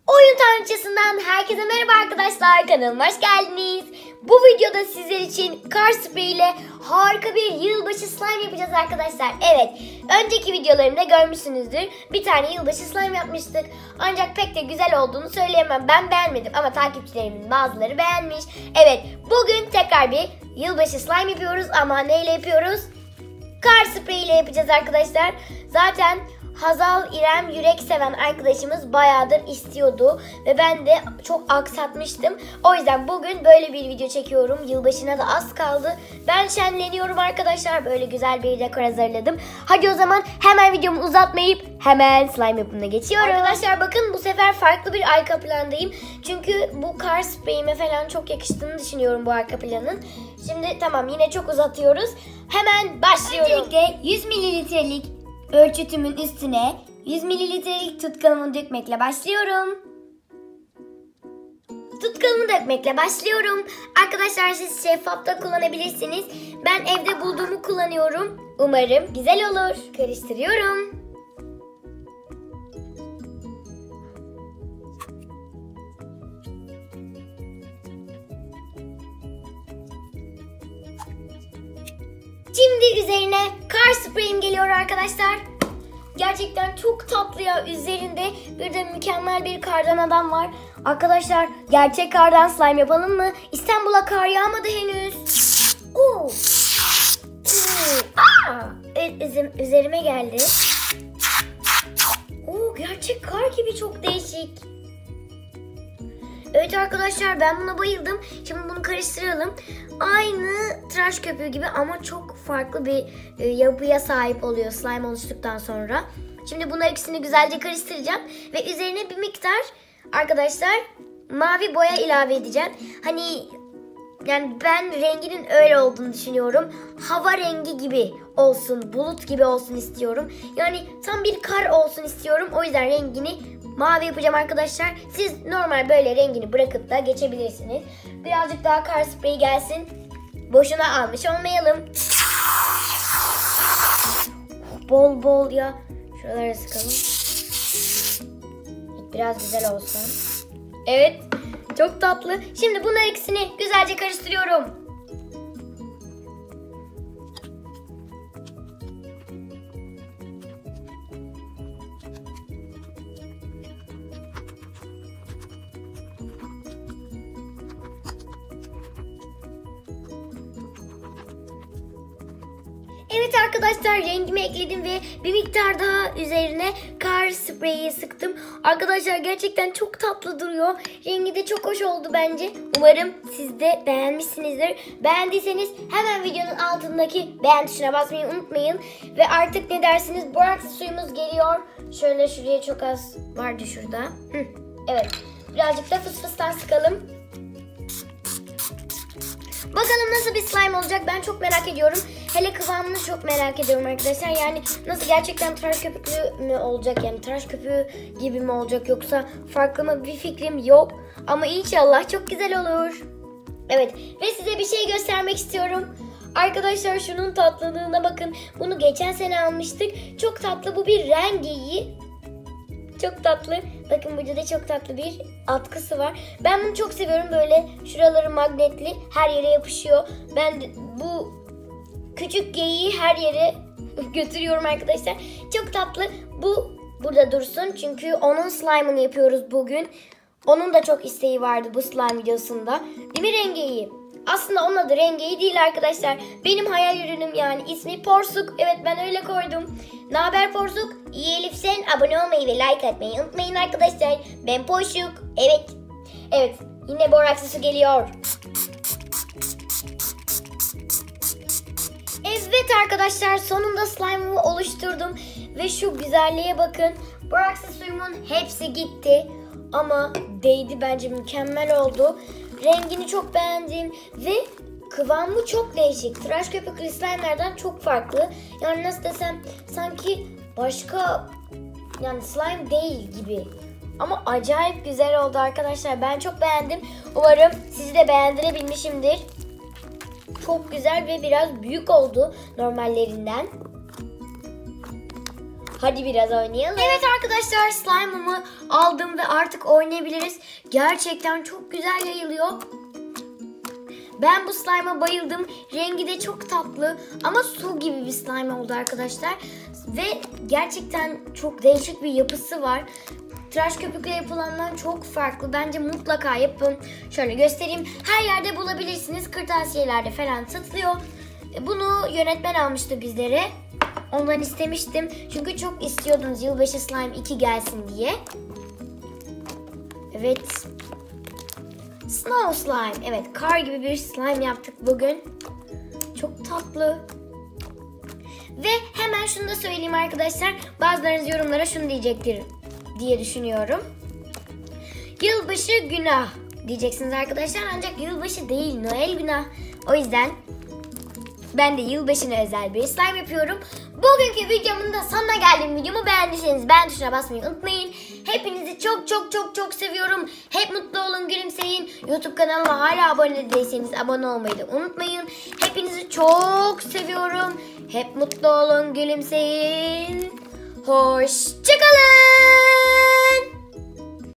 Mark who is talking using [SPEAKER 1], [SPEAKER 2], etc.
[SPEAKER 1] Oyun Tanrıçası'ndan herkese merhaba arkadaşlar, kanalıma hoş geldiniz. Bu videoda sizler için kar sprey ile harika bir yılbaşı slime yapacağız arkadaşlar. Evet, önceki videolarımda görmüşsünüzdür. Bir tane yılbaşı slime yapmıştık. Ancak pek de güzel olduğunu söyleyemem. Ben beğenmedim ama takipçilerimin bazıları beğenmiş. Evet, bugün tekrar bir yılbaşı slime yapıyoruz ama neyle yapıyoruz? Kar sprey ile yapacağız arkadaşlar. Zaten Hazal İrem Yürek seven arkadaşımız bayağıdır istiyordu ve ben de çok aksatmıştım. O yüzden bugün böyle bir video çekiyorum. Yılbaşına da az kaldı. Ben şenleniyorum arkadaşlar. Böyle güzel bir dekor hazırladım. Hadi o zaman hemen videomu uzatmayıp hemen slime yapımına geçiyorum. Arkadaşlar bakın, bu sefer farklı bir arka plandayım. Çünkü bu kar spreyime falan çok yakıştığını düşünüyorum bu arka planın. Şimdi tamam, yine çok uzatıyoruz. Hemen başlıyorum. Öncelikle 100 mililitrelik ölçütümün üstüne 100 mililitrelik tutkalımı dökmekle başlıyorum. Tutkalımı dökmekle başlıyorum. Arkadaşlar siz şeffaf da kullanabilirsiniz. Ben evde bulduğumu kullanıyorum. Umarım güzel olur. Karıştırıyorum. Şimdi üzerine kar spreyim geliyor arkadaşlar. Gerçekten çok tatlı ya. Üzerinde bir de mükemmel bir kardan adam var. Arkadaşlar, gerçek kardan slime yapalım mı? İstanbul'a kar yağmadı henüz. Oo. Evet, üzerime geldi. Oo, gerçek kar gibi, çok değişik. Evet arkadaşlar, ben buna bayıldım. Şimdi bunu karıştıralım. Aynı tıraş köpüğü gibi ama çok farklı bir yapıya sahip oluyor slime oluştuktan sonra. Şimdi bunların ikisini güzelce karıştıracağım. Ve üzerine bir miktar arkadaşlar mavi boya ilave edeceğim. Hani yani ben renginin öyle olduğunu düşünüyorum. Hava rengi gibi olsun, bulut gibi olsun istiyorum. Yani tam bir kar olsun istiyorum. O yüzden rengini mavi yapacağım arkadaşlar. Siz normal böyle rengini bırakıp da geçebilirsiniz. Birazcık daha kar spreyi gelsin. Boşuna almış olmayalım. Bol bol ya. Şuralara sıkalım. Biraz güzel olsun. Evet. Çok tatlı. Şimdi bunların ikisini güzelce karıştırıyorum. Evet arkadaşlar, rengimi ekledim ve bir miktar daha üzerine kar spreyi sıktım. Arkadaşlar gerçekten çok tatlı duruyor. Rengi de çok hoş oldu bence. Umarım siz de beğenmişsinizdir. Beğendiyseniz hemen videonun altındaki beğen tuşuna basmayı unutmayın. Ve artık ne dersiniz? Borakslı suyumuz geliyor. Şöyle şuraya çok az vardı şurada. Evet, birazcık da fıs fıstan sıkalım. Bakalım nasıl bir slime olacak, ben çok merak ediyorum. Hele kıvamını çok merak ediyorum arkadaşlar. Yani nasıl, gerçekten tıraş köpüklü mü olacak, yani tıraş köpüğü gibi mi olacak yoksa farklı mı, bir fikrim yok. Ama inşallah çok güzel olur. Evet, ve size bir şey göstermek istiyorum. Arkadaşlar şunun tatlılığına bakın. Bunu geçen sene almıştık. Çok tatlı, bu bir rengeyi. Çok tatlı. Bakın burada da çok tatlı bir atkısı var. Ben bunu çok seviyorum. Böyle şuraları magnetli, her yere yapışıyor. Ben bu küçük geyiği her yere götürüyorum arkadaşlar. Çok tatlı. Bu burada dursun çünkü onun slime'ını yapıyoruz bugün. Onun da çok isteği vardı bu slime videosunda. Değil mi rengeyi? Aslında onun adı rengeyi değil arkadaşlar. Benim hayal ürünüm, yani ismi Porsuk. Evet, ben öyle koydum. Naber Porsuk? İyi Elif sen. Abone olmayı ve like atmayı unutmayın arkadaşlar. Ben Porsuk. Evet. Evet, yine borakslı su geliyor. Evet arkadaşlar, sonunda slime'ımı oluşturdum. Ve şu güzelliğe bakın. Borakslı suyumun hepsi gitti. Ama değdi, bence mükemmel oldu. Rengini çok beğendim ve kıvamı çok değişik. Tıraş köpüklü slime'lerden çok farklı. Yani nasıl desem, sanki başka, yani slime değil gibi. Ama acayip güzel oldu arkadaşlar. Ben çok beğendim. Umarım sizi de beğendirebilmişimdir. Çok güzel ve biraz büyük oldu normallerinden. Hadi biraz oynayalım. Evet arkadaşlar, slime'ımı aldım ve artık oynayabiliriz. Gerçekten çok güzel yayılıyor. Ben bu slime'a bayıldım. Rengi de çok tatlı ama su gibi bir slime oldu arkadaşlar. Ve gerçekten çok değişik bir yapısı var. Tıraş köpükle yapılandan çok farklı. Bence mutlaka yapın. Şöyle göstereyim. Her yerde bulabilirsiniz. Kırtasiyelerde falan satılıyor. Bunu yönetmen almıştı bizlere. Ondan istemiştim. Çünkü çok istiyordunuz Yılbaşı Slime 2 gelsin diye. Evet. Snow Slime. Evet, kar gibi bir slime yaptık bugün. Çok tatlı. Ve hemen şunu da söyleyeyim arkadaşlar. Bazılarınız yorumlara şunu diyecektir diye düşünüyorum. Yılbaşı günah diyeceksiniz arkadaşlar. Ancak yılbaşı değil, Noel günah. O yüzden ben de yılbaşına özel bir slime yapıyorum. Bugünkü videomun da sonuna geldim. Videomu beğendiyseniz beğen tuşuna basmayı unutmayın. Hepinizi çok seviyorum. Hep mutlu olun, gülümseyin. YouTube kanalıma hala abone değilseniz abone olmayı da unutmayın. Hepinizi çok seviyorum. Hep mutlu olun, gülümseyin. Hoşça